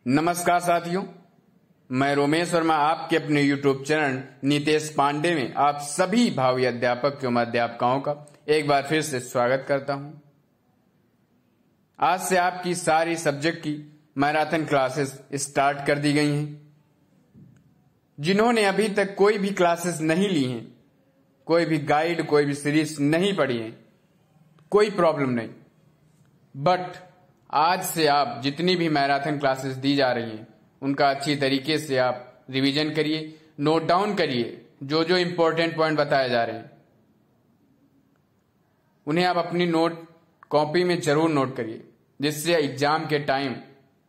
नमस्कार साथियों, मैं रोमेश वर्मा आपके अपने YouTube चैनल नितेश पांडे में आप सभी भावी अध्यापक एवं अध्यापकाओं का एक बार फिर से स्वागत करता हूं। आज से आपकी सारी सब्जेक्ट की मैराथन क्लासेस स्टार्ट कर दी गई हैं। जिन्होंने अभी तक कोई भी क्लासेस नहीं ली हैं, कोई भी गाइड, कोई भी सीरीज नहीं पढ़ी है, कोई प्रॉब्लम नहीं, बट आज से आप जितनी भी मैराथन क्लासेस दी जा रही हैं उनका अच्छी तरीके से आप रिवीजन करिए, नोट डाउन करिए। जो जो इंपॉर्टेंट पॉइंट बताए जा रहे हैं उन्हें आप अपनी नोट कॉपी में जरूर नोट करिए, जिससे एग्जाम के टाइम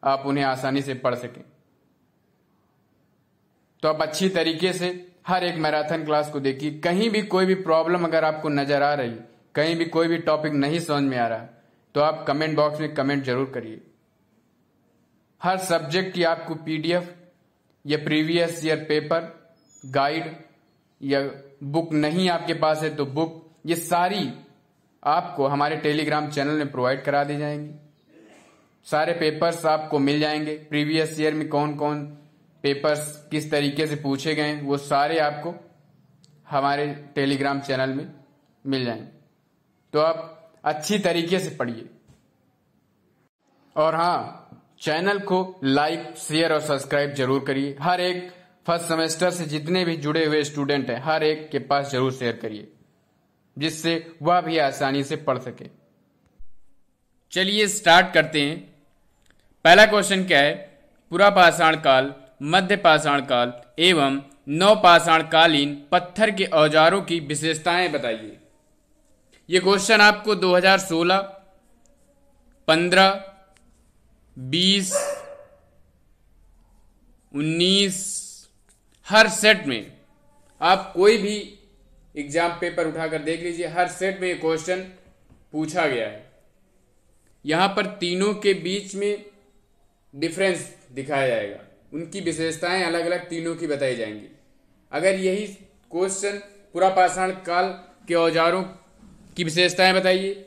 आप उन्हें आसानी से पढ़ सकें। तो आप अच्छी तरीके से हर एक मैराथन क्लास को देखिए। कहीं भी कोई भी प्रॉब्लम अगर आपको नजर आ रही, कहीं भी कोई भी टॉपिक नहीं समझ में आ रहा, तो आप कमेंट बॉक्स में कमेंट जरूर करिए। हर सब्जेक्ट की आपको पीडीएफ या प्रीवियस ईयर पेपर, गाइड या बुक नहीं आपके पास है तो बुक, ये सारी आपको हमारे टेलीग्राम चैनल में प्रोवाइड करा दी जाएंगी। सारे पेपर्स आपको मिल जाएंगे। प्रीवियस ईयर में कौन कौन पेपर्स किस तरीके से पूछे गए वो सारे आपको हमारे टेलीग्राम चैनल में मिल जाएंगे। तो आप अच्छी तरीके से पढ़िए। और हाँ, चैनल को लाइक, शेयर और सब्सक्राइब जरूर करिए। हर एक फर्स्ट सेमेस्टर से जितने भी जुड़े हुए स्टूडेंट हैं, हर एक के पास जरूर शेयर करिए, जिससे वह भी आसानी से पढ़ सके। चलिए स्टार्ट करते हैं। पहला क्वेश्चन क्या है? पूरा पाषाण काल, मध्य पाषाण काल एवं नवपाषाण कालीन पत्थर के औजारों की विशेषताएं बताइए। ये क्वेश्चन आपको 2016, 15, 20, 19 हर सेट में, आप कोई भी एग्जाम पेपर उठाकर देख लीजिए, हर सेट में ये क्वेश्चन पूछा गया है। यहां पर तीनों के बीच में डिफरेंस दिखाया जाएगा, उनकी विशेषताएं अलग अलग तीनों की बताई जाएंगी। अगर यही क्वेश्चन पूरा पाषाण काल के औजारों की विशेषताएं बताइए,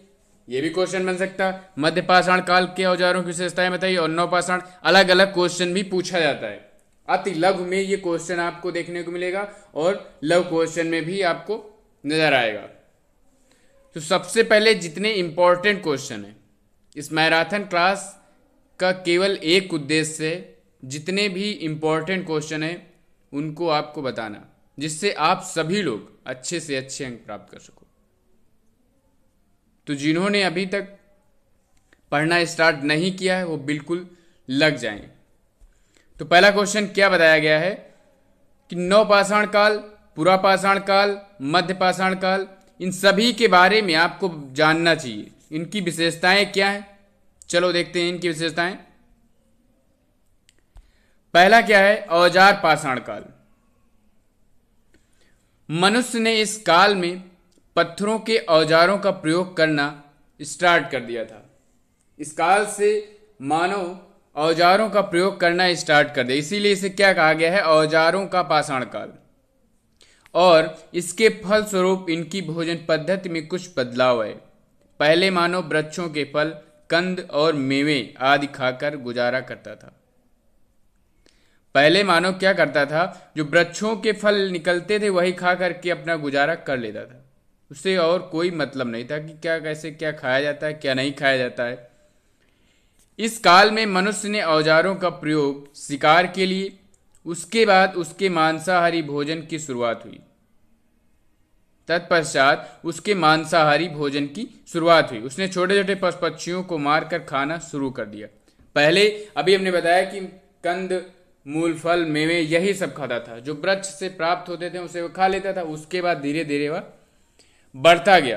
ये भी क्वेश्चन बन सकता। मध्य पाषाण काल के औजारों की विशेषताएं बताइए, और नवपाषाण, अलग अलग क्वेश्चन भी पूछा जाता है। अति लघु में ये क्वेश्चन आपको देखने को मिलेगा और लघु क्वेश्चन में भी आपको नजर आएगा। तो सबसे पहले जितने इंपॉर्टेंट क्वेश्चन है, इस मैराथन क्लास का केवल एक उद्देश्य है, जितने भी इंपॉर्टेंट क्वेश्चन है उनको आपको बताना, जिससे आप सभी लोग अच्छे से अच्छे अंक प्राप्त कर सको। तो जिन्होंने अभी तक पढ़ना स्टार्ट नहीं किया है वो बिल्कुल लग जाएं। तो पहला क्वेश्चन क्या बताया गया है कि नवपाषाण काल, पूरा पाषाण काल, मध्य पाषाण काल, इन सभी के बारे में आपको जानना चाहिए। इनकी विशेषताएं क्या हैं? चलो देखते हैं इनकी विशेषताएं। पहला क्या है? औजार पाषाण काल। मनुष्य ने इस काल में पत्थरों के औजारों का प्रयोग करना स्टार्ट कर दिया था। इस काल से मानव औजारों का प्रयोग करना स्टार्ट कर दिया, इसीलिए इसे क्या कहा गया है? औजारों का पाषाण काल। और इसके फलस्वरूप इनकी भोजन पद्धति में कुछ बदलाव है। पहले मानव वृक्षों के फल, कंद और मेवे आदि खाकर गुजारा करता था। पहले मानव क्या करता था? जो वृक्षों के फल निकलते थे वही खा करके अपना गुजारा कर लेता था। उससे और कोई मतलब नहीं था कि क्या कैसे क्या खाया जाता है, क्या नहीं खाया जाता है। इस काल में मनुष्य ने औजारों का प्रयोग शिकार के लिए, उसके बाद उसके मांसाहारी भोजन की शुरुआत हुई। तत्पश्चात उसके मांसाहारी भोजन की शुरुआत हुई। उसने छोटे छोटे पशु पक्षियों को मारकर खाना शुरू कर दिया। पहले अभी हमने बताया कि कंद, मूल, फल, मेवे यही सब खाता था। जो वृक्ष से प्राप्त होते थे उसे वो खा लेता था। उसके बाद धीरे धीरे वह बढ़ता गया।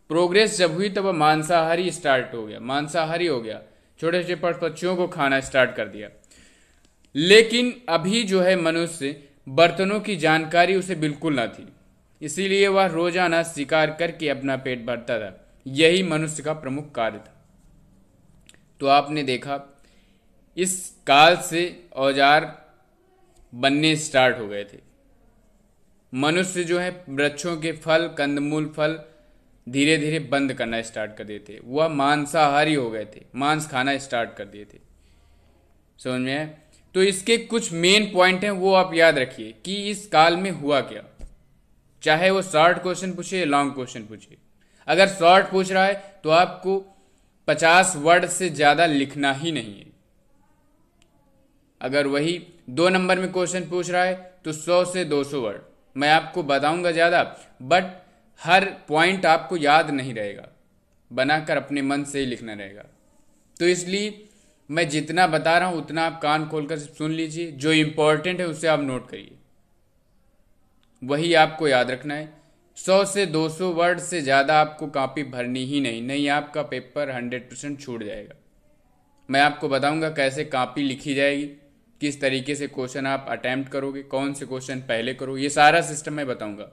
प्रोग्रेस जब हुई तब वह मांसाहारी स्टार्ट हो गया, मांसाहारी हो गया, छोटे छोटे पशु पक्षियों को खाना स्टार्ट कर दिया। लेकिन अभी जो है मनुष्य, बर्तनों की जानकारी उसे बिल्कुल ना थी, इसीलिए वह रोजाना शिकार करके अपना पेट भरता था। यही मनुष्य का प्रमुख कार्य था। तो आपने देखा इस काल से औजार बनने स्टार्ट हो गए थे। मनुष्य जो है वृक्षों के फल, कंदमूल, फल धीरे धीरे बंद करना स्टार्ट कर दिए थे। वह मांसाहारी हो गए थे, मांस खाना स्टार्ट कर दिए थे। समझ में है? तो इसके कुछ मेन पॉइंट हैं, वो आप याद रखिए कि इस काल में हुआ क्या, चाहे वो शॉर्ट क्वेश्चन पूछे या लॉन्ग क्वेश्चन पूछे। अगर शॉर्ट पूछ रहा है तो आपको 50 वर्ड से ज़्यादा लिखना ही नहीं है। अगर वही 2 नंबर में क्वेश्चन पूछ रहा है तो 100 से 200 वर्ड। मैं आपको बताऊंगा ज़्यादा, बट हर पॉइंट आपको याद नहीं रहेगा, बनाकर अपने मन से ही लिखना रहेगा। तो इसलिए मैं जितना बता रहा हूं उतना आप कान खोलकर सुन लीजिए, जो इम्पोर्टेंट है उसे आप नोट करिए, वही आपको याद रखना है। 100 से 200 वर्ड से ज़्यादा आपको कॉपी भरनी ही नहीं आपका पेपर 100% छूट जाएगा। मैं आपको बताऊंगा कैसे कॉपी लिखी जाएगी, किस तरीके से क्वेश्चन आप अटेम्प्ट करोगे, कौन से क्वेश्चन पहले करो, ये सारा सिस्टम मैं बताऊंगा।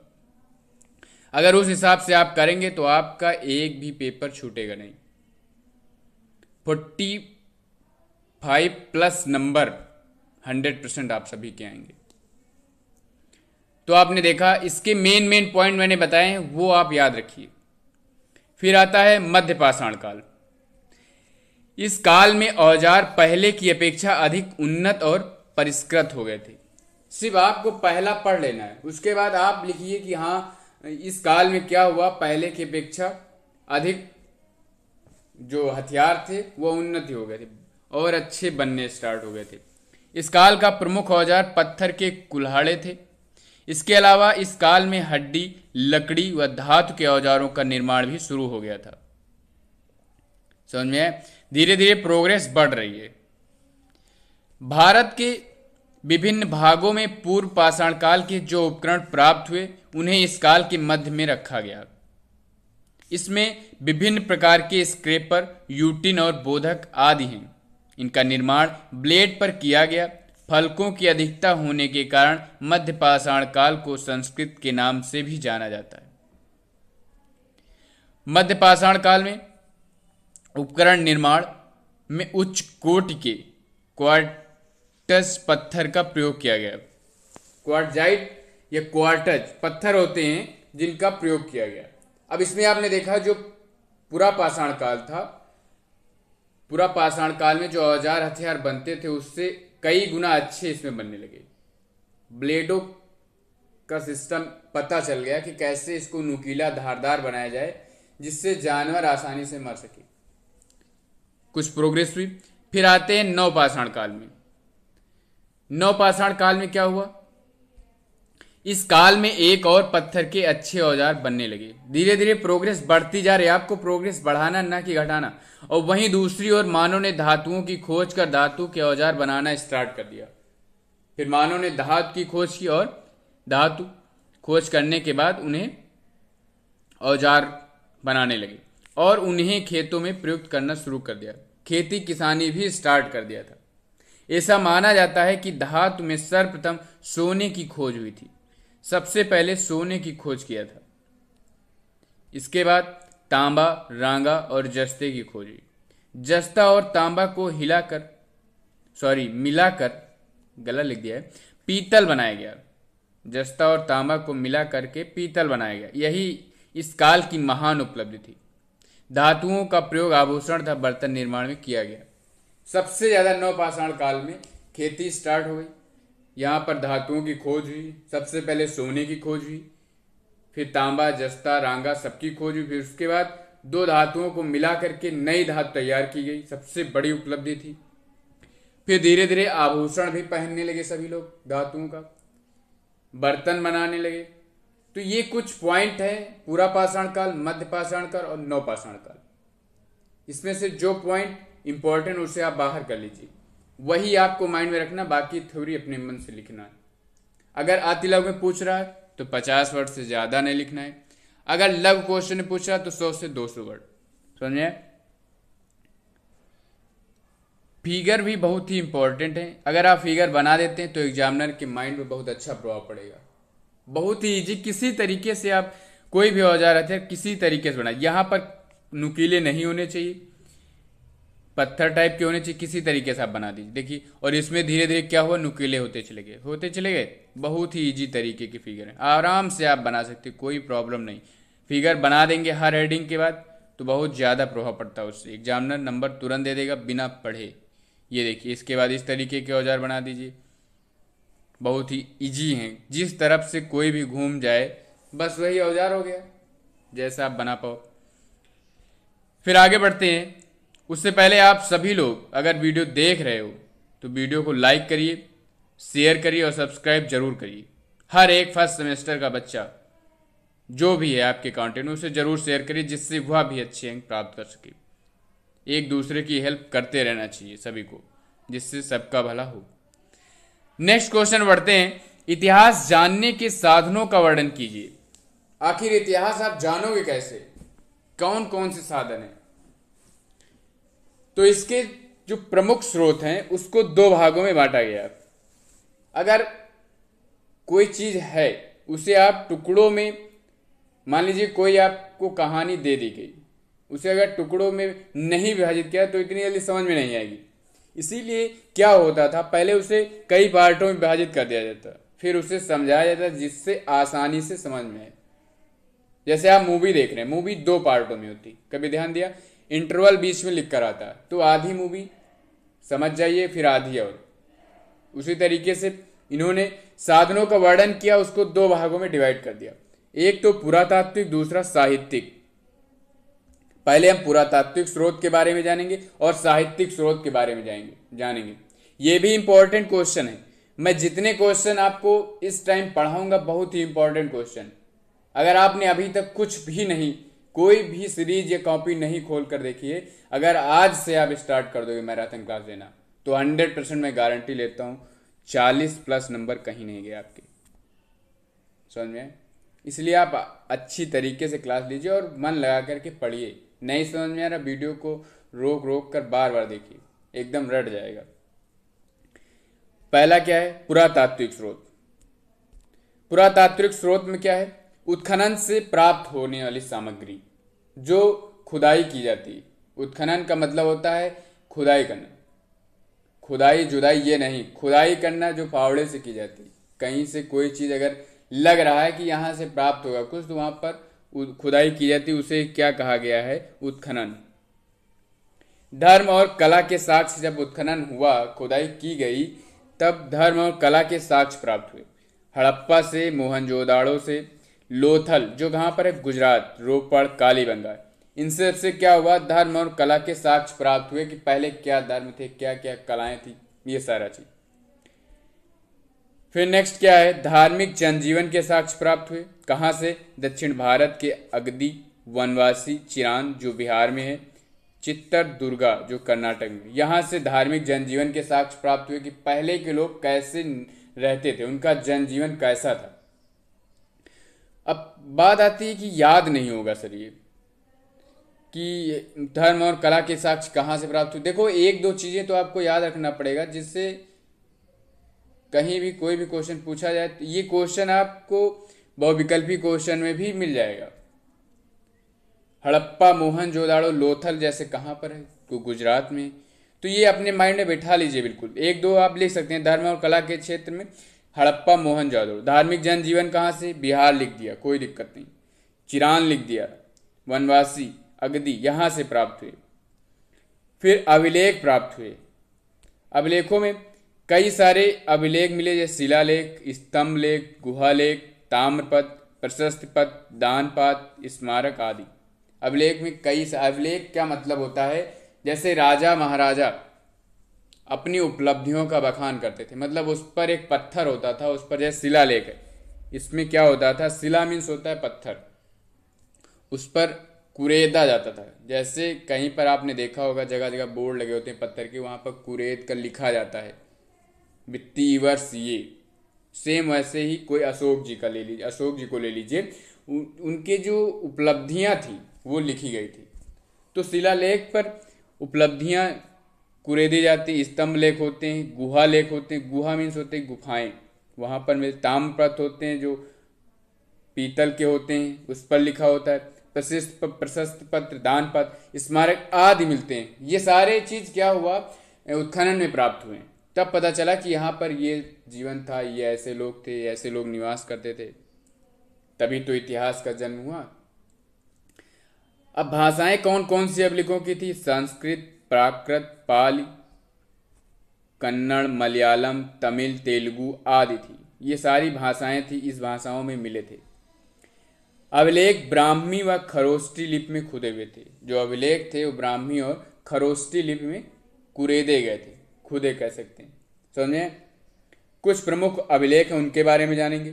अगर उस हिसाब से आप करेंगे तो आपका एक भी पेपर छूटेगा नहीं। 45+ नंबर 100% आप सभी के आएंगे। तो आपने देखा, इसके मेन पॉइंट मैंने बताए हैं, वो आप याद रखिए। फिर आता है मध्य पाषाण काल। इस काल में औजार पहले की अपेक्षा अधिक उन्नत और परिष्कृत हो गए थे। सिर्फ आपको पहला पढ़ लेना है, उसके बाद आप लिखिए कि हाँ इस काल में क्या हुआ, पहले की अपेक्षा अधिक जो हथियार थे वो उन्नति हो गए थे और अच्छे बनने स्टार्ट हो गए थे। इस काल का प्रमुख औजार पत्थर के कुल्हाड़े थे। इसके अलावा इस काल में हड्डी, लकड़ी व धातु के औजारों का निर्माण भी शुरू हो गया था। समझ में? धीरे धीरे प्रोग्रेस बढ़ रही है। भारत के विभिन्न भागों में पूर्व पाषाण काल के जो उपकरण प्राप्त हुए उन्हें इस काल के मध्य में रखा गया। इसमें विभिन्न प्रकार के स्क्रैपर, यूटिन और बोधक आदि हैं। इनका निर्माण ब्लेड पर किया गया। फलकों की अधिकता होने के कारण मध्य पाषाण काल को संस्कृत के नाम से भी जाना जाता है। मध्य पाषाण काल में उपकरण निर्माण में उच्च कोटि के क्वार्ट्ज पत्थर का प्रयोग किया गया। क्वार्ट्जाइट या क्वार्ट्ज पत्थर होते हैं जिनका प्रयोग किया गया। अब इसमें आपने देखा जो पूरा पाषाण काल था, पूरा पाषाण काल में जो औजार हथियार बनते थे उससे कई गुना अच्छे इसमें बनने लगे। ब्लेडों का सिस्टम पता चल गया कि कैसे इसको नुकीला धारदार बनाया जाए जिससे जानवर आसानी से मर सके। कुछ प्रोग्रेस हुई। फिर आते हैं नवपाषाण काल में। नवपाषाण काल में क्या हुआ? इस काल में एक और पत्थर के अच्छे औजार बनने लगे। धीरे धीरे प्रोग्रेस बढ़ती जा रही है, आपको प्रोग्रेस बढ़ाना ना कि घटाना। और वहीं दूसरी ओर मानव ने धातुओं की खोज कर धातु के औजार बनाना स्टार्ट कर दिया। फिर मानव ने धातु की खोज की और धातु खोज करने के बाद उन्हें औजार बनाने लगे और उन्हें खेतों में प्रयुक्त करना शुरू कर दिया। खेती किसानी भी स्टार्ट कर दिया था। ऐसा माना जाता है कि धातु में सर्वप्रथम सोने की खोज हुई थी। सबसे पहले सोने की खोज किया था। इसके बाद तांबा, रांगा और जस्ते की खोज हुई। जस्ता और तांबा को मिलाकर गला लिख दिया है, पीतल बनाया गया। जस्ता और तांबा को मिला करके पीतल बनाया गया। यही इस काल की महान उपलब्धि थी। धातुओं का प्रयोग आभूषण तथा बर्तन निर्माण में किया गया। सबसे ज्यादा नवपाषाण काल में खेती स्टार्ट हो गई। यहाँ पर धातुओं की खोज हुई। सबसे पहले सोने की खोज हुई, फिर तांबा, जस्ता, रांगा सबकी खोज हुई। फिर उसके बाद 2 धातुओं को मिला करके नई धातु तैयार की गई, सबसे बड़ी उपलब्धि थी। फिर धीरे धीरे आभूषण भी पहनने लगे सभी लोग, धातुओं का बर्तन बनाने लगे। तो ये कुछ पॉइंट है, पूरा पाषाण काल, मध्य पाषाण काल और नवपाषाण काल। इसमें से जो पॉइंट इंपॉर्टेंट उसे आप बाहर कर लीजिए, वही आपको माइंड में रखना, बाकी थ्योरी अपने मन से लिखना है। अगर आती लघु में पूछ रहा है तो 50 वर्ड से ज्यादा नहीं लिखना है। अगर लघु क्वेश्चन में पूछ रहा है तो 100 से 200 वर्ड। समझे? फिगर भी बहुत ही इंपॉर्टेंट है। अगर आप फिगर बना देते हैं तो एग्जामिनर के माइंड में बहुत अच्छा प्रभाव पड़ेगा। बहुत ही इजी, किसी तरीके से आप कोई भी औजार हथियार किसी तरीके से बनाए। यहां पर नुकीले नहीं होने चाहिए, पत्थर टाइप के होने चाहिए, किसी तरीके से आप बना दीजिए। देखिए, और इसमें धीरे धीरे क्या हुआ, नुकीले होते चले गए। बहुत ही इजी तरीके की फिगर है, आराम से आप बना सकते, कोई प्रॉब्लम नहीं। फिगर बना देंगे हर हेडिंग के बाद तो बहुत ज़्यादा प्रभाव पड़ता है उससे। एग्जामिनर नंबर तुरंत दे देगा बिना पढ़े। ये देखिए, इसके बाद इस तरीके के औजार बना दीजिए। बहुत ही इजी हैं, जिस तरफ से कोई भी घूम जाए बस वही औजार हो गया, जैसा आप बना पाओ। फिर आगे बढ़ते हैं। उससे पहले आप सभी लोग अगर वीडियो देख रहे हो तो वीडियो को लाइक करिए, शेयर करिए और सब्सक्राइब जरूर करिए। हर एक फर्स्ट सेमेस्टर का बच्चा जो भी है आपके कांटेक्ट में उसे जरूर शेयर करिए, जिससे वह भी अच्छे अंक प्राप्त कर सके। एक दूसरे की हेल्प करते रहना चाहिए सभी को, जिससे सबका भला हो। नेक्स्ट क्वेश्चन बढ़ते हैं। इतिहास जानने के साधनों का वर्णन कीजिए। आखिर इतिहास आप जानोगे कैसे, कौन कौन से साधन हैं? तो इसके जो प्रमुख स्रोत हैं उसको दो भागों में बांटा गया। अगर कोई चीज है उसे आप टुकड़ों में, मान लीजिए कोई आपको कहानी दे दी गई, उसे अगर टुकड़ों में नहीं विभाजित किया तो इतनी जल्दी समझ में नहीं आएगी। इसीलिए क्या होता था, पहले उसे कई पार्टों में विभाजित कर दिया जाता, फिर उसे समझाया जाता जिससे आसानी से समझ में आए। जैसे आप मूवी देख रहे हैं, मूवी दो पार्टों में होती, कभी ध्यान दिया? इंटरवल बीच में लिख कर आता है, तो आधी मूवी समझ जाइए, फिर आधी और। उसी तरीके से इन्होंने साधनों का वर्णन किया, उसको दो भागों में डिवाइड कर दिया। एक तो पुरातात्विक, दूसरा साहित्यिक। पहले हम पुरातात्विक स्रोत के बारे में जानेंगे और साहित्यिक स्रोत के बारे में जानेंगे। ये भी इंपॉर्टेंट क्वेश्चन है। मैं जितने क्वेश्चन आपको इस टाइम पढ़ाऊंगा बहुत ही इंपॉर्टेंट क्वेश्चन। अगर आपने अभी तक कुछ भी नहीं, कोई भी सीरीज या कॉपी नहीं खोल कर देखिए, अगर आज से आप स्टार्ट कर दोगे मैराथन क्लास लेना, तो 100% मैं गारंटी लेता हूं 40+ नंबर कहीं नहीं गए आपके। समझ में? इसलिए आप अच्छी तरीके से क्लास लीजिए और मन लगा करके पढ़िए। नहीं समझ में आ रहा, वीडियो को रोक रोक कर बार बार देखिए, एकदम रट जाएगा। पहला क्या है? पुरातात्विक स्रोत। पुरातात्विक स्रोत में क्या है? उत्खनन से प्राप्त होने वाली सामग्री जो खुदाई की जाती है। उत्खनन का मतलब होता है खुदाई करना, खुदाई जुदाई ये नहीं, खुदाई करना जो फावड़े से की जाती है। कहीं से कोई चीज अगर लग रहा है कि यहां से प्राप्त होगा कुछ, तो वहां पर खुदाई की जाती है, उसे क्या कहा गया है? उत्खनन। धर्म और कला के साक्ष्य जब उत्खनन हुआ, खुदाई की गई, तब धर्म और कला के साक्ष्य प्राप्त हुए। हड़प्पा से, मोहनजोदाड़ो से, लोथल जो कहां पर है? गुजरात, रोपड़, कालीबंगा, इनसे से क्या हुआ? धर्म और कला के साक्ष्य प्राप्त हुए कि पहले क्या धर्म थे, क्या क्या कलाएं थी, ये सारा चीज। फिर नेक्स्ट क्या है? धार्मिक जनजीवन के साक्ष्य प्राप्त हुए। कहां से? दक्षिण भारत के अगदी, वनवासी, चिरान जो बिहार में है, चित्रदुर्गा जो कर्नाटक में, यहां से धार्मिक जनजीवन के साक्ष्य प्राप्त हुए कि पहले के लोग कैसे रहते थे, उनका जनजीवन कैसा था। अब बात आती है कि याद नहीं होगा सर ये कि धर्म और कला के साक्ष्य कहां से प्राप्त हुए। देखो, एक दो चीजें तो आपको याद रखना पड़ेगा, जिससे कहीं भी कोई भी क्वेश्चन पूछा जाए तो ये क्वेश्चन आपको बहुविकल्पी क्वेश्चन में भी मिल जाएगा। हड़प्पा, मोहनजोदाड़ो, लोथल जैसे कहां पर है? तो गुजरात में। तो ये अपने माइंड में बैठा लीजिए बिल्कुल। एक दो आप लिख सकते हैं धर्म और कला के क्षेत्र में, हड़प्पा, मोहनजोदाड़ो। धार्मिक जनजीवन कहां से? बिहार लिख दिया, कोई दिक्कत नहीं। चिरान लिख दिया, वनवासी, अगदी, यहां से प्राप्त हुए। फिर अभिलेख प्राप्त हुए। अभिलेखों में कई सारे अभिलेख मिले, जैसे शिलालेख, स्तंभ लेख, गुहालेख, ताम्रपत्र, प्रशस्ति पत्र, दानपात, स्मारक आदि। अभिलेख में कई अभिलेख क्या मतलब होता है? जैसे राजा महाराजा अपनी उपलब्धियों का बखान करते थे, मतलब उस पर एक पत्थर होता था, उस पर जैसे शिलालेख है, इसमें क्या होता था? शिला मीन्स होता है पत्थर, उस पर कुरेदा जाता था। जैसे कहीं पर आपने देखा होगा जगह जगह बोर्ड लगे होते हैं पत्थर के, वहां पर कुरेद कर लिखा जाता है वित्तीय वर्ष ये। सेम वैसे ही कोई अशोक जी का ले लीजिए, अशोक जी को ले लीजिए, उनके जो उपलब्धियां थी वो लिखी गई थी। तो शिलालेख पर उपलब्धियां कुरेदी जाती। स्तंभ लेख होते हैं, गुहा लेख होते हैं, गुहा मीन्स होते हैं गुफाएं, वहां पर मिलते। ताम्रपत्र होते हैं जो पीतल के होते हैं, उस पर लिखा होता है। प्रशस्ति पत्र, दान पत्र, स्मारक आदि मिलते हैं। ये सारे चीज क्या हुआ? उत्खनन में प्राप्त हुए। तब पता चला कि यहाँ पर ये जीवन था, ये ऐसे लोग थे, ऐसे लोग निवास करते थे, तभी तो इतिहास का जन्म हुआ। अब भाषाएं कौन कौन सी अभिलेखों की थी? संस्कृत, प्राकृत, पाली, कन्नड़, मलयालम, तमिल, तेलुगु आदि थी। ये सारी भाषाएं थी, इस भाषाओं में मिले थे। अभिलेख ब्राह्मी व खरोष्टी लिपि में खुदे हुए थे। जो अभिलेख थे वो ब्राह्मी और खरोष्टी लिपि में कुरेदे गए थे, खुदे कह सकते हैं। समझे? कुछ प्रमुख अभिलेख हैं, उनके बारे में जानेंगे।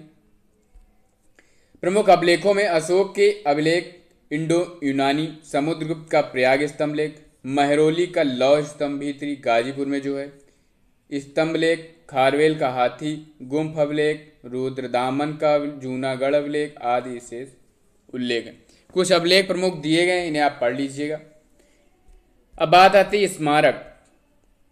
प्रमुख अभिलेखों में अशोक के अभिलेख, इंडो यूनानी, समुद्रगुप्त का प्रयाग स्तंभ लेख, महरौली का लौह स्तंभ भीतरी गाजीपुर में जो है स्तंभ लेख, खारवेल का हाथी गुम्फ अभिलेख, रुद्रदामन का जूनागढ़ अभिलेख आदि विशेष उल्लेख है। कुछ अभिलेख प्रमुख दिए गए, इन्हें आप पढ़ लीजिएगा। अब बात आती है स्मारक।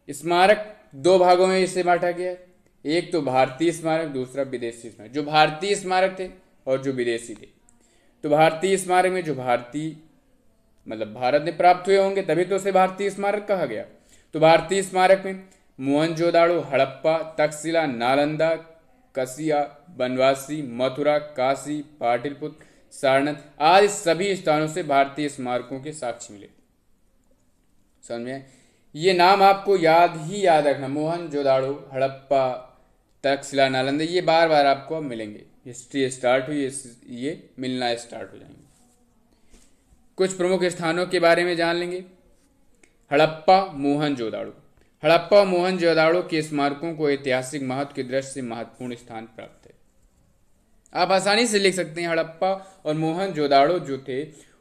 स्मारक दो भागों में इसे बांटा गया है, एक तो भारतीय स्मारक, दूसरा विदेशी स्मारक। जो भारतीय स्मारक थे और जो विदेशी थे, तो भारतीय स्मारक में जो भारतीय मतलब भारत में प्राप्त हुए होंगे तभी तो उसे भारतीय स्मारक कहा गया। तो भारतीय स्मारक में मोहनजोदाड़ो, हड़प्पा, तक्षशिला, नालंदा, कसिया, बनवासी, मथुरा, काशी, पाटलिपुत्र, सारनाथ आदि सभी स्थानों से भारतीय स्मारकों के साक्ष्य मिले। समझे? ये नाम आपको याद रखना, मोहनजोदाड़ो, हड़प्पा, तक्षशिला, नालंदा, ये बार बार आपको मिलेंगे। हिस्ट्री स्टार्ट हुई, ये मिलना स्टार्ट हो जाएंगे। कुछ प्रमुख स्थानों के बारे में जान लेंगे। हड़प्पा, मोहनजोदाड़ो। हड़प्पा और मोहनजोदाड़ो के स्मारकों को ऐतिहासिक महत्व की दृष्टि से महत्वपूर्ण स्थान प्राप्त है। आप आसानी से लिख सकते हैं, हड़प्पा और मोहनजोदाड़ो जो थे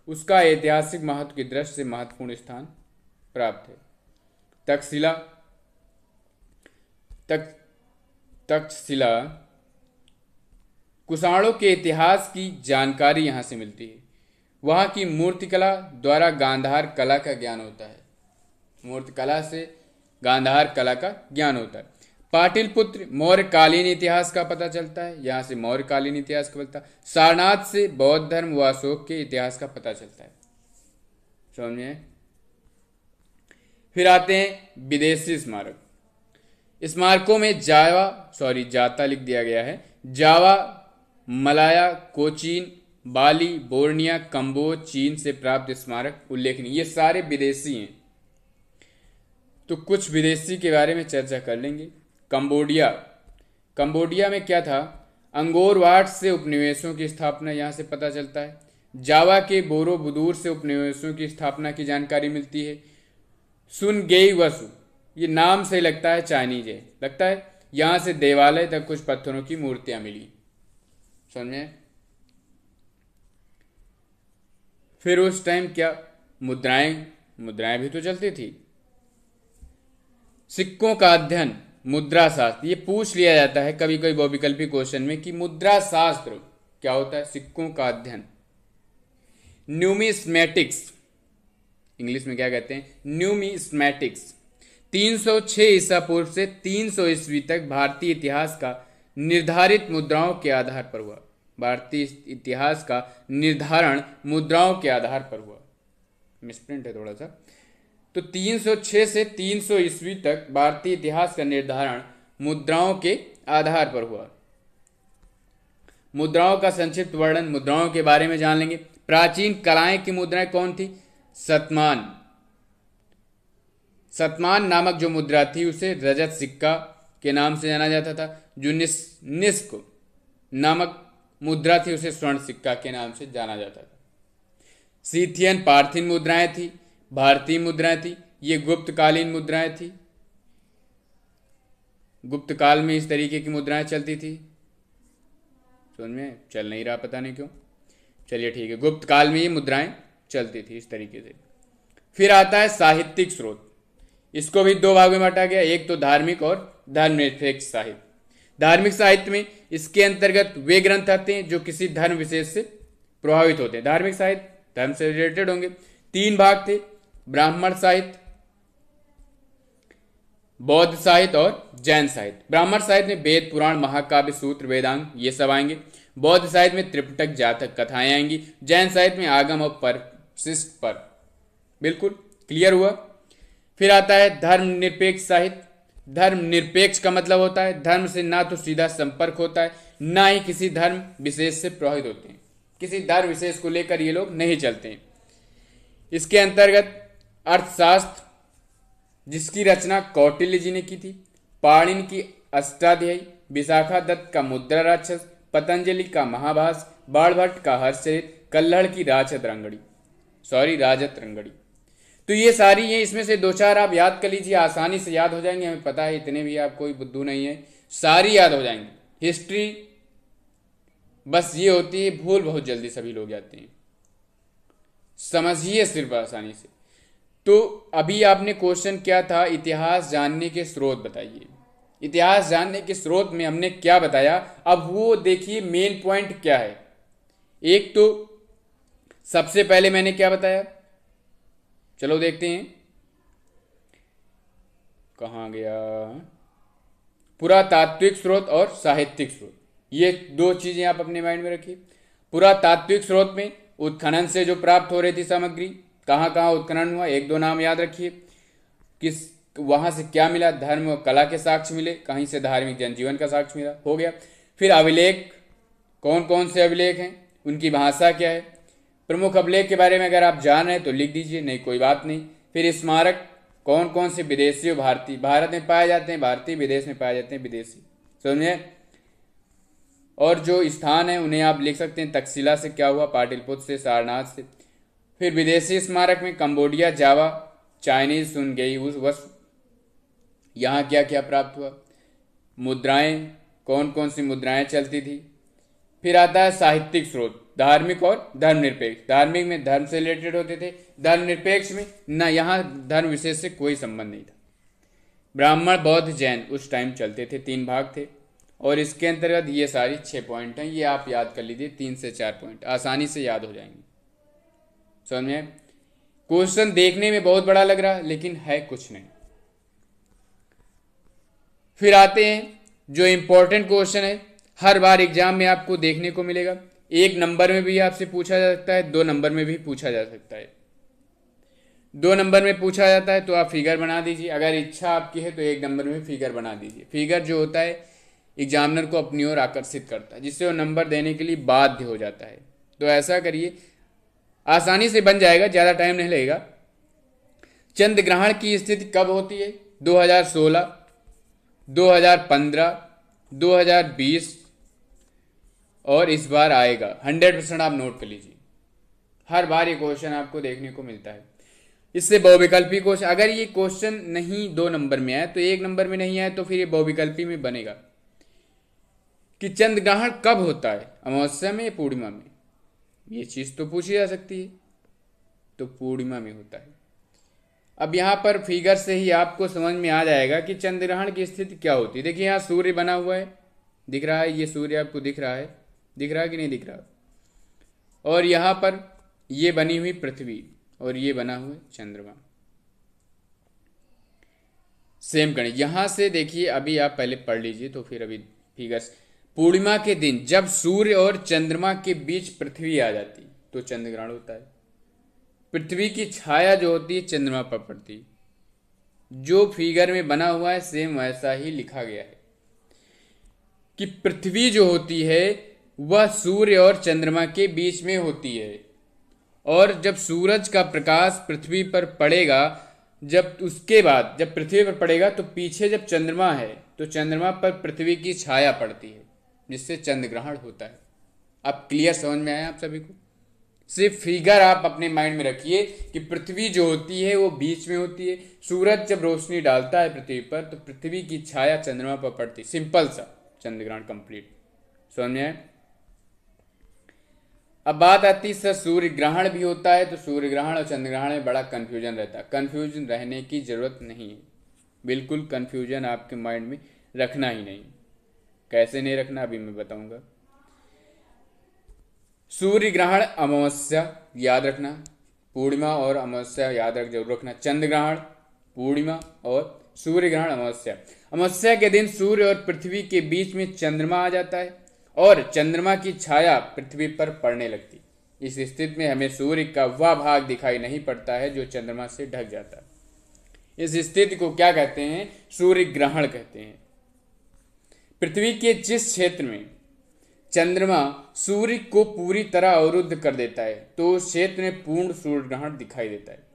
उसका ऐतिहासिक महत्व की दृष्टि से महत्वपूर्ण स्थान प्राप्त है। तक्षशिला कुषाणों के इतिहास की जानकारी यहां से मिलती है। वहां की मूर्तिकला द्वारा गांधार कला का ज्ञान होता है। मूर्तिकला से गांधार कला का ज्ञान होता है। पाटलिपुत्र मौर्यकालीन इतिहास का पता चलता है, यहां से मौर्यकालीन इतिहास का पता। सारनाथ से बौद्ध धर्म व अशोक के इतिहास का पता चलता है। समझे? फिर आते हैं विदेशी स्मारक। स्मारकों में जाता लिख दिया गया है। जावा, मलाया, कोचीन, बाली, बोर्निया, कंबोज, चीन से प्राप्त स्मारक उल्लेखनीय। ये सारे विदेशी हैं, तो कुछ विदेशी के बारे में चर्चा कर लेंगे। कंबोडिया में क्या था? अंगोर वाट से उपनिवेशों की स्थापना यहां से पता चलता है। जावा के बोरोबुदूर से उपनिवेशों की स्थापना की जानकारी मिलती है। सुनगेई वसु, ये नाम से लगता है चाइनीज है, लगता है। यहां से देवालय तक कुछ पत्थरों की मूर्तियां मिली। समझे? फिर उस टाइम क्या मुद्राएं भी तो चलती थी। सिक्कों का अध्ययन, मुद्रा शास्त्र, ये पूछ लिया जाता है कभी कभी बहुविकल्पी क्वेश्चन में कि मुद्रा शास्त्र क्या होता है। सिक्कों का अध्ययन। न्यूमिस्मेटिक्स, इंग्लिश में क्या कहते हैं? न्यूमिस्मेटिक्स। 306 ईसा पूर्व से 300 ईस्वी तक भारतीय इतिहास का निर्धारित मुद्राओं के आधार पर हुआ। भारतीय इतिहास का निर्धारण मुद्राओं के आधार पर हुआ। मिसप्रिंट है थोड़ा सा। तो 306 से 300 ईस्वी तक भारतीय इतिहास का निर्धारण मुद्राओं के आधार पर हुआ। मुद्राओं का संक्षिप्त वर्णन, मुद्राओं के बारे में जान लेंगे। प्राचीन कलाएं की मुद्राएं कौन थी? शतमान नामक जो मुद्रा थी उसे रजत सिक्का के नाम से जाना जाता था। जो निस्क नामक मुद्रा थी उसे स्वर्ण सिक्का के नाम से जाना जाता था। सीथियन पार्थिन मुद्राएं थी, भारतीय मुद्राएं थी। ये गुप्तकालीन मुद्राएं थी। गुप्त काल में इस तरीके की मुद्राएं चलती थी। समझ में चल नहीं रहा, पता नहीं क्यों। चलिए ठीक है, गुप्त काल में ये मुद्राएं चलती थी इस तरीके से। फिर आता है साहित्यिक स्रोत। इसको भी दो भाग में बांटा गया, एक तो धार्मिक और धर्मनिरपेक्ष साहित्य। धार्मिक साहित्य में इसके अंतर्गत वे ग्रंथ आते हैं जो किसी धर्म विशेष से प्रभावित होते हैं। धार्मिक साहित्य धर्म से रिलेटेड होंगे। 3 भाग थे, ब्राह्मण साहित्य, बौद्ध साहित्य और जैन साहित्य। ब्राह्मण साहित्य में वेद, पुराण, महाकाव्य, सूत्र, वेदांग ये सब आएंगे। बौद्ध साहित्य में त्रिपिटक, जातक, कथाएं आएंगी। जैन साहित्य में आगम और परिशिष्ट पर। बिल्कुल क्लियर हुआ। फिर आता है धर्मनिरपेक्ष साहित्य। धर्मनिरपेक्ष का मतलब होता है धर्म से ना तो सीधा संपर्क होता है, ना ही किसी धर्म विशेष से प्रभावित होते हैं। किसी धर्म विशेष को लेकर ये लोग नहीं चलते हैं। इसके अंतर्गत अर्थशास्त्र, जिसकी रचना कौटिल्य जी ने की थी। पाणिनि की अष्टाध्यायी, विशाखा दत्त का मुद्रा राक्षस, पतंजलि का महाभास, बाणभट्ट का हर्षचरित, कल्हड़ की राजत रंगड़ी। तो ये सारी हैं, इसमें से दो चार आप याद कर लीजिए, आसानी से याद हो जाएंगे। हमें पता है इतने भी आप कोई बुद्धू नहीं है, सारी याद हो जाएंगी। हिस्ट्री बस ये होती है, भूल बहुत जल्दी सभी लोग जाते हैं, समझिए सिर्फ आसानी से। तो अभी आपने क्वेश्चन क्या था, इतिहास जानने के स्रोत बताइए। इतिहास जानने के स्रोत में हमने क्या बताया, अब वो देखिए मेन पॉइंट क्या है। एक तो सबसे पहले मैंने क्या बताया, चलो देखते हैं कहां गया, पुरातात्विक स्रोत और साहित्यिक स्रोत, ये दो चीजें आप अपने माइंड में रखिए। पुरातात्विक स्रोत में उत्खनन से जो प्राप्त हो रही थी सामग्री, कहां कहां उत्खनन हुआ, एक दो नाम याद रखिए, किस वहां से क्या मिला, धर्म और कला के साक्ष्य मिले, कहीं से धार्मिक जनजीवन का साक्ष्य मिला, हो गया। फिर अभिलेख, कौन कौन से अभिलेख हैं, उनकी भाषा क्या है, प्रमुख अभिलेख के बारे में अगर आप जान रहे हैं तो लिख दीजिए, नहीं कोई बात नहीं। फिर स्मारक, कौन कौन से विदेशी और भारतीय, भारत में पाए जाते हैं भारतीय, विदेश में पाए जाते हैं विदेशी, समझे। और जो स्थान है उन्हें आप लिख सकते हैं, तक्षशिला से क्या हुआ, पाटलिपुत्र से, सारनाथ से। फिर विदेशी स्मारक में कंबोडिया, जावा, चाइनीज सुनगई वस्तु, यहाँ क्या क्या प्राप्त हुआ। मुद्राएं, कौन कौन सी मुद्राएं चलती थी। फिर आता है साहित्यिक स्रोत, धार्मिक और धर्मनिरपेक्ष। धार्मिक में धर्म से रिलेटेड होते थे, धर्मनिरपेक्ष में ना, यहाँ धर्म विशेष से कोई संबंध नहीं था। ब्राह्मण, बौद्ध, जैन उस टाइम चलते थे, 3 भाग थे। और इसके अंतर्गत ये सारी 6 पॉइंट हैं, ये आप याद कर लीजिए, 3 से 4 पॉइंट आसानी से याद हो जाएंगे, समझ में। क्वेश्चन देखने में बहुत बड़ा लग रहा है लेकिन है कुछ नहीं। फिर आते हैं जो इंपॉर्टेंट क्वेश्चन है, हर बार एग्जाम में आपको देखने को मिलेगा, 1 नंबर में भी आपसे पूछा जा सकता है, 2 नंबर में भी पूछा जा सकता है। 2 नंबर में पूछा जाता है तो आप फिगर बना दीजिए, अगर इच्छा आपकी है तो 1 नंबर में फिगर बना दीजिए। फिगर जो होता है एग्जामिनर को अपनी ओर आकर्षित करता है, जिससे वो नंबर देने के लिए बाध्य हो जाता है। तो ऐसा करिए, आसानी से बन जाएगा, ज़्यादा टाइम नहीं लगेगा। चंद्र ग्रहण की स्थिति कब होती है, 2016, 2015, 2020 और इस बार आएगा। 100% आप नोट कर लीजिए, हर बार ये क्वेश्चन आपको देखने को मिलता है। इससे बहुविकल्पी क्वेश्चन, अगर ये क्वेश्चन नहीं 2 नंबर में आए तो 1 नंबर में नहीं आए तो फिर ये बहुविकल्पी में बनेगा कि चंद्र ग्रहण कब होता है, अमावस्या में या पूर्णिमा में। ये चीज तो पूछी जा सकती है, तो पूर्णिमा में होता है। अब यहाँ पर फिगर से ही आपको समझ में आ जाएगा कि चंद्र ग्रहण की स्थिति क्या होती है। देखिए यहाँ सूर्य बना हुआ है, दिख रहा है, ये सूर्य आपको दिख रहा है कि नहीं दिख रहा। और यहाँ पर ये बनी हुई पृथ्वी और ये बना हुआ चंद्रमा, सेम करें। यहां से देखिए, अभी आप पहले पढ़ लीजिए तो फिर अभी फिगर्स। पूर्णिमा के दिन जब सूर्य और चंद्रमा के बीच पृथ्वी आ जाती तो चंद्र ग्रहण होता है। पृथ्वी की छाया जो होती है चंद्रमा पर पड़ती, जो फिगर में बना हुआ है सेम वैसा ही लिखा गया है कि पृथ्वी जो होती है वह सूर्य और चंद्रमा के बीच में होती है। और जब सूरज का प्रकाश पृथ्वी पर पड़ेगा, जब उसके बाद जब पृथ्वी पर पड़ेगा तो पीछे जब चंद्रमा है तो चंद्रमा पर पृथ्वी की छाया पड़ती है, जिससे चंद्र ग्रहण होता है। अब क्लियर समझ में आया आप सभी को। सिर्फ फिगर आप अपने माइंड में रखिए कि पृथ्वी जो होती है वो बीच में होती है, सूरज जब रोशनी डालता है पृथ्वी पर तो पृथ्वी की छाया चंद्रमा पर पड़ती। सिंपल सा चंद्र ग्रहण कंप्लीट, समझ में आया। अब बात आती है सर सूर्य ग्रहण भी होता है, तो सूर्य ग्रहण और चंद्र ग्रहण में बड़ा कंफ्यूजन रहता है। कंफ्यूजन रहने की जरूरत नहीं है, बिल्कुल कंफ्यूजन आपके माइंड में रखना ही नहीं। कैसे नहीं रखना अभी मैं बताऊंगा। सूर्य ग्रहण अमावस्या याद रखना, पूर्णिमा और अमावस्या याद जरूर रखना। चंद्र ग्रहण पूर्णिमा और सूर्य ग्रहण अमावस्या। अमावस्या के दिन सूर्य और पृथ्वी के बीच में चंद्रमा आ जाता है और चंद्रमा की छाया पृथ्वी पर पड़ने लगती। इस स्थिति में हमें सूर्य का वह भाग दिखाई नहीं पड़ता है जो चंद्रमा से ढक जाता है। इस स्थिति को क्या कहते हैं, सूर्य ग्रहण कहते हैं। पृथ्वी के जिस क्षेत्र में चंद्रमा सूर्य को पूरी तरह अवरुद्ध कर देता है तो उस क्षेत्र में पूर्ण सूर्य ग्रहण दिखाई देता है।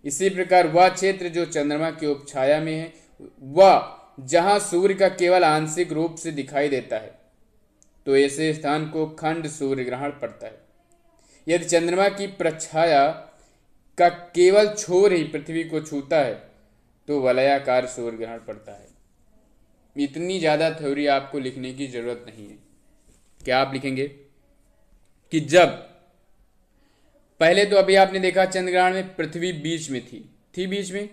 इसी प्रकार वह क्षेत्र जो चंद्रमा की उपछाया में है वह जहां सूर्य का केवल आंशिक रूप से दिखाई देता है तो ऐसे स्थान को खंड सूर्य ग्रहण पड़ता है। यदि चंद्रमा की प्रछाया का केवल छोर ही पृथ्वी को छूता है तो वलयाकार सूर्य ग्रहण पड़ता है। इतनी ज्यादा थ्योरी आपको लिखने की जरूरत नहीं है। क्या आप लिखेंगे कि जब पहले तो अभी आपने देखा चंद्रग्रहण में पृथ्वी बीच में थी बीच में,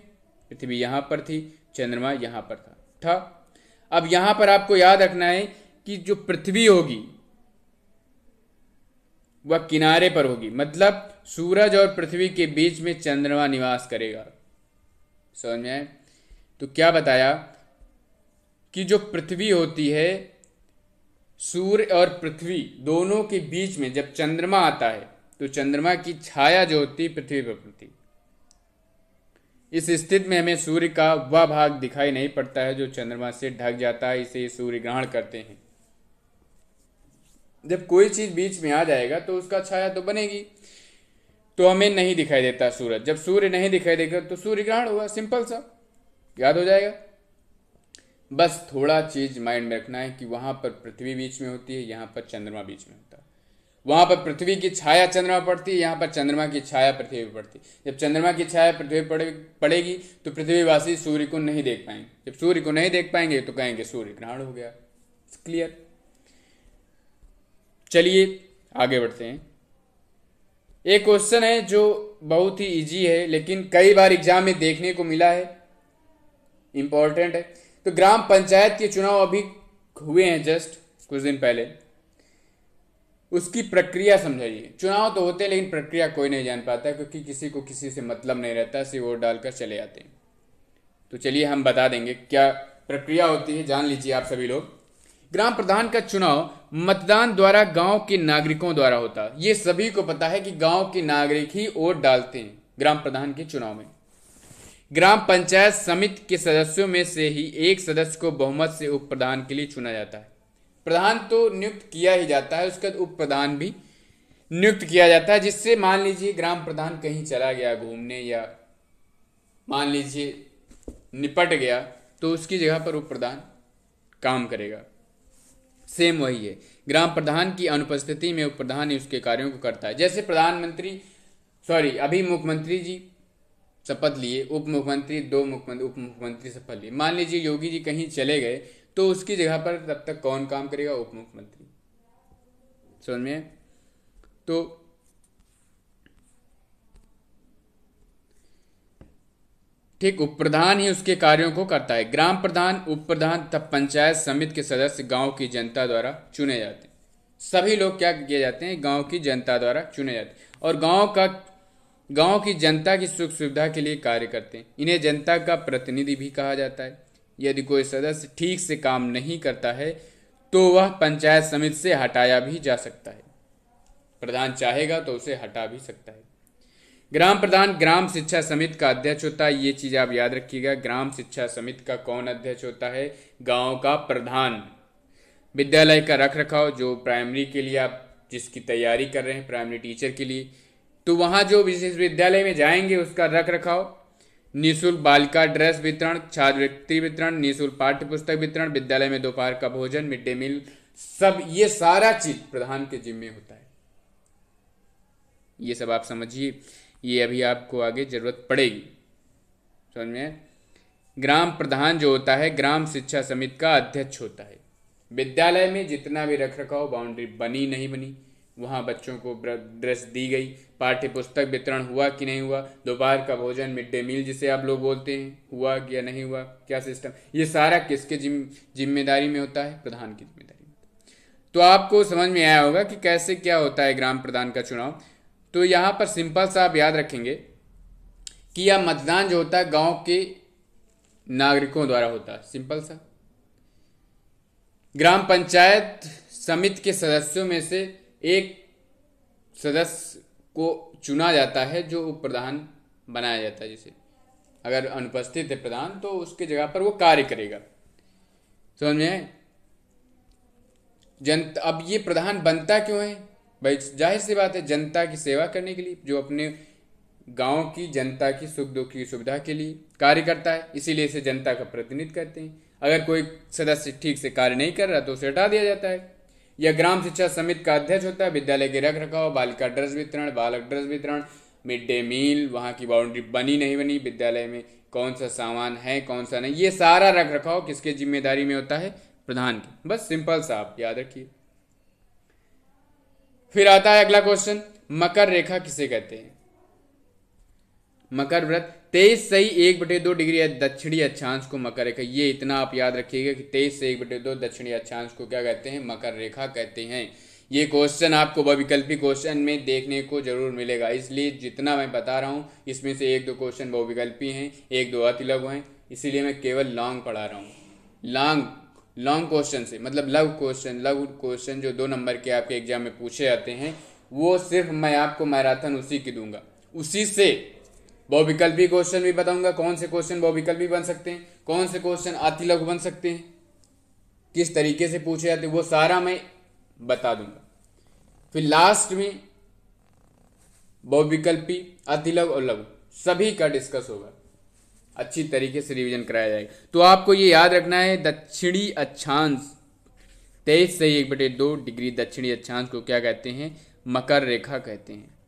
पृथ्वी यहां पर थी, चंद्रमा यहां पर था। अब यहां पर आपको याद रखना है कि जो पृथ्वी होगी वह किनारे पर होगी, मतलब सूरज और पृथ्वी के बीच में चंद्रमा निवास करेगा। समझ में आए? तो क्या बताया कि जो पृथ्वी होती है, सूर्य और पृथ्वी दोनों के बीच में जब चंद्रमा आता है तो चंद्रमा की छाया जो होती है पृथ्वी पर पड़ती। इस स्थिति में हमें सूर्य का वह भाग दिखाई नहीं पड़ता है जो चंद्रमा से ढक जाता है, इसे सूर्य ग्रहण कहते हैं। जब कोई चीज बीच में आ जाएगा तो उसका छाया तो बनेगी, तो हमें नहीं दिखाई देता सूरज। जब सूर्य नहीं दिखाई देगा तो सूर्य ग्रहण होगा, सिंपल सा, याद हो जाएगा। बस थोड़ा चीज माइंड में रखना है कि वहां पर पृथ्वी बीच में होती है, यहां पर चंद्रमा बीच में होता है। वहां पर पृथ्वी की छाया चंद्रमा पड़ती है, यहां पर चंद्रमा की छाया पृथ्वी पर पड़ती है। जब चंद्रमा की छाया पृथ्वी पड़ेगी तो पृथ्वीवासी सूर्य को नहीं देख पाएंगे। जब सूर्य को नहीं देख पाएंगे तो कहेंगे सूर्य ग्रहण हो गया। क्लियर? चलिए आगे बढ़ते हैं। एक क्वेश्चन है जो बहुत ही इजी है लेकिन कई बार एग्जाम में देखने को मिला है, इंपॉर्टेंट है। तो ग्राम पंचायत के चुनाव अभी हुए हैं जस्ट कुछ दिन पहले, उसकी प्रक्रिया समझाइए। चुनाव तो होते हैं लेकिन प्रक्रिया कोई नहीं जान पाता क्योंकि किसी को किसी से मतलब नहीं रहता, सिर्फ वोट डालकर चले जाते हैं। तो चलिए हम बता देंगे क्या प्रक्रिया होती है, जान लीजिए आप सभी लोग। ग्राम प्रधान का चुनाव मतदान द्वारा गांव के नागरिकों द्वारा होता है। ये सभी को पता है कि गांव के नागरिक ही वोट डालते हैं ग्राम प्रधान के चुनाव में। ग्राम पंचायत समिति के सदस्यों में से ही एक सदस्य को बहुमत से उप प्रधान के लिए चुना जाता है। प्रधान तो नियुक्त किया ही जाता है, उसके बाद उप प्रधान भी नियुक्त किया जाता है, जिससे मान लीजिए ग्राम प्रधान कहीं चला गया घूमने या मान लीजिए निपट गया तो उसकी जगह पर उप प्रधान काम करेगा। सेम वही है, ग्राम प्रधान की अनुपस्थिति में उप प्रधान ही उसके कार्यों को करता है। जैसे अभी मुख्यमंत्री जी शपथ लिए, उप मुख्यमंत्री, दो मुख्यमंत्री, उप मुख्यमंत्री शपथ लिए। मान लीजिए योगी जी कहीं चले गए तो उसकी जगह पर तब तक कौन काम करेगा? उप मुख्यमंत्री। समझ में? तो ठीक उप प्रधान ही उसके कार्यों को करता है। ग्राम प्रधान, उप प्रधान तब पंचायत समिति के सदस्य गांव की जनता द्वारा चुने जाते हैं। सभी लोग क्या किए जाते हैं? गांव की जनता द्वारा चुने जाते हैं और गांव की जनता की सुख सुविधा के लिए कार्य करते हैं। इन्हें जनता का प्रतिनिधि भी कहा जाता है। यदि कोई सदस्य ठीक से काम नहीं करता है तो वह पंचायत समिति से हटाया भी जा सकता है। प्रधान चाहेगा तो उसे हटा भी सकता है। ग्राम प्रधान ग्राम शिक्षा समिति का अध्यक्ष होता है। ये चीज आप याद रखिएगा। ग्राम शिक्षा समिति का कौन अध्यक्ष होता है? गांव का प्रधान। विद्यालय का रख रखाव, जो प्राइमरी के लिए आप जिसकी तैयारी कर रहे हैं, प्राइमरी टीचर के लिए, तो वहां जो विशेष विद्यालय में जाएंगे उसका रख रखाव, निःशुल्क बालिका ड्रेस वितरण, छात्रवृत्ति वितरण, निःशुल्क पाठ्य पुस्तक वितरण, विद्यालय में दोपहर का भोजन, मिड डे मील, सब ये सारा चीज प्रधान के जिम्मे होता है। ये सब आप समझिए, ये अभी आपको आगे जरूरत पड़ेगी। समझ में? ग्राम प्रधान जो होता है ग्राम शिक्षा समिति का अध्यक्ष होता है। विद्यालय में जितना भी रख रखाव, बाउंड्री बनी नहीं बनी, वहां बच्चों को ड्रेस दी गई, पाठ्य पुस्तक वितरण हुआ कि नहीं हुआ, दोपहर का भोजन, मिड डे मील जिसे आप लोग बोलते हैं, हुआ या नहीं हुआ, क्या सिस्टम, ये सारा किसके जिम्मेदारी में होता है? प्रधान की जिम्मेदारी में। तो आपको समझ में आया होगा कि कैसे क्या होता है ग्राम प्रधान का चुनाव। तो यहां पर सिंपल सा आप याद रखेंगे कि यह मतदान जो होता है गांव के नागरिकों द्वारा होता है। सिंपल सा। ग्राम पंचायत समिति के सदस्यों में से एक सदस्य को चुना जाता है जो उप प्रधान बनाया जाता है। जैसे अगर अनुपस्थित है प्रधान तो उसकी जगह पर वो कार्य करेगा। समझ में? जनता, अब ये प्रधान बनता क्यों है भाई? जाहिर सी बात है, जनता की सेवा करने के लिए, जो अपने गांव की जनता की सुख दुख की सुविधा के लिए कार्य करता है, इसीलिए इसे जनता का प्रतिनिधित्व कहते हैं। अगर कोई सदस्य ठीक से कार्य नहीं कर रहा तो उसे हटा दिया जाता है। यह ग्राम शिक्षा समिति का अध्यक्ष होता है। विद्यालय के रख रखाव, बालिका ड्रेस वितरण, बालक ड्रेस वितरण, मिड डे मील, वहाँ की बाउंड्री बनी नहीं बनी, विद्यालय में कौन सा सामान है कौन सा नहीं, ये सारा रख रखाव किसके जिम्मेदारी में होता है? प्रधान की। बस सिंपल सा आप याद रखिए। फिर आता है अगला क्वेश्चन, मकर रेखा किसे कहते हैं? मकर व्रत 23 सही 1/2 डिग्री दक्षिणी अक्षांश को मकर रेखा, ये इतना आप याद रखिएगा कि 23 से 1/2 दक्षिणी अक्षांश को क्या कहते हैं? मकर रेखा कहते हैं। ये क्वेश्चन आपको बहुविकल्पी क्वेश्चन में देखने को जरूर मिलेगा, इसलिए जितना मैं बता रहा हूँ इसमें से 1-2 क्वेश्चन बहुविकल्पी हैं, 1-2 अति लघु हैं, इसीलिए मैं केवल लॉन्ग पढ़ा रहा हूँ। लॉन्ग क्वेश्चन से मतलब लघु क्वेश्चन जो 2 नंबर के आपके एग्जाम में पूछे जाते हैं, वो सिर्फ मैं आपको मैराथन उसी की दूंगा। उसी से बहुविकल्पी क्वेश्चन भी बताऊंगा, कौन से क्वेश्चन बहुविकल्पी बन सकते हैं, कौन से क्वेश्चन अति लघु बन सकते हैं, किस तरीके से पूछे जाते हैं, वो सारा मैं बता दूंगा। फिर लास्ट में बहुविकल्पी, अति लघु और लघु सभी का डिस्कस होगा, अच्छी तरीके से रिवीजन कराया जाएगा। तो आपको ये याद रखना है, दक्षिणी अक्षांश 23 से 1/2 डिग्री दक्षिणी अक्षांश को क्या कहते हैं? मकर रेखा कहते हैं।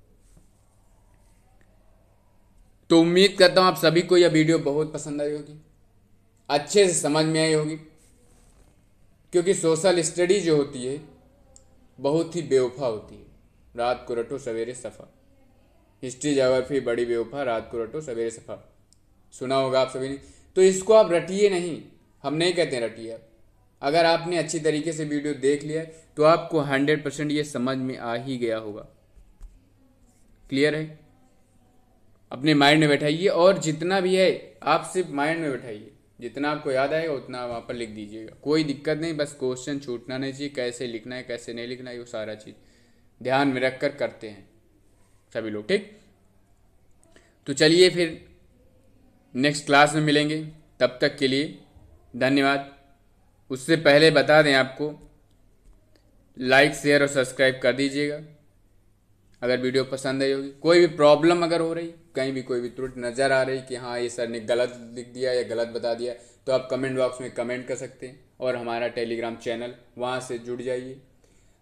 तो उम्मीद करता हूं आप सभी को यह वीडियो बहुत पसंद आई होगी, अच्छे से समझ में आई होगी, क्योंकि सोशल स्टडी जो होती है बहुत ही बेवफा होती है। रात को रटो सवेरे सफ़ा, हिस्ट्री ज्योग्राफी बड़ी बेवफा, रात को रटो सवेरे सफ़ा, सुना होगा आप सभी ने। तो इसको आप रटिए नहीं, हम नहीं कहते रटिए आप। अगर आपने अच्छी तरीके से वीडियो देख लिया तो आपको 100% ये समझ में आ ही गया होगा। क्लियर है? अपने माइंड में बैठाइए और जितना भी है आप सिर्फ माइंड में बैठाइए, जितना आपको याद आएगा उतना वहाँ पर लिख दीजिएगा, कोई दिक्कत नहीं, बस क्वेश्चन छूटना नहीं चाहिए, कैसे लिखना है कैसे नहीं लिखना है वो सारा चीज़ ध्यान में रख कर करते हैं सभी लोग। ठीक, तो चलिए फिर नेक्स्ट क्लास में मिलेंगे, तब तक के लिए धन्यवाद। उससे पहले बता दें आपको, लाइक शेयर और सब्सक्राइब कर दीजिएगा अगर वीडियो पसंद आई होगी। कोई भी प्रॉब्लम अगर हो रही, कहीं भी कोई भी त्रुटि नज़र आ रही कि हाँ ये सर ने गलत लिख दिया या गलत बता दिया, तो आप कमेंट बॉक्स में कमेंट कर सकते हैं, और हमारा टेलीग्राम चैनल वहाँ से जुड़ जाइए।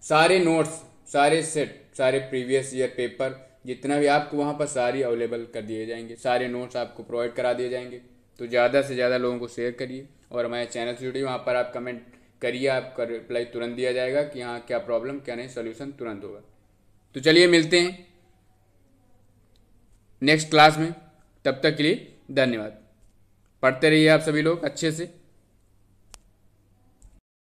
सारे नोट्स, सारे सेट, सारे प्रीवियस ईयर पेपर जितना भी आपको वहाँ पर सारी अवेलेबल कर दिए जाएंगे, सारे नोट्स आपको प्रोवाइड करा दिए जाएंगे। तो ज़्यादा से ज़्यादा लोगों को शेयर करिए और हमारे चैनल से जुड़िए, वहाँ पर आप कमेंट करिए, आपका रिप्लाई तुरंत दिया जाएगा कि हाँ क्या प्रॉब्लम क्या नहीं, सोल्यूशन तुरंत होगा। तो चलिए मिलते हैं नेक्स्ट क्लास में, तब तक के लिए धन्यवाद। पढ़ते रहिए आप सभी लोग अच्छे से।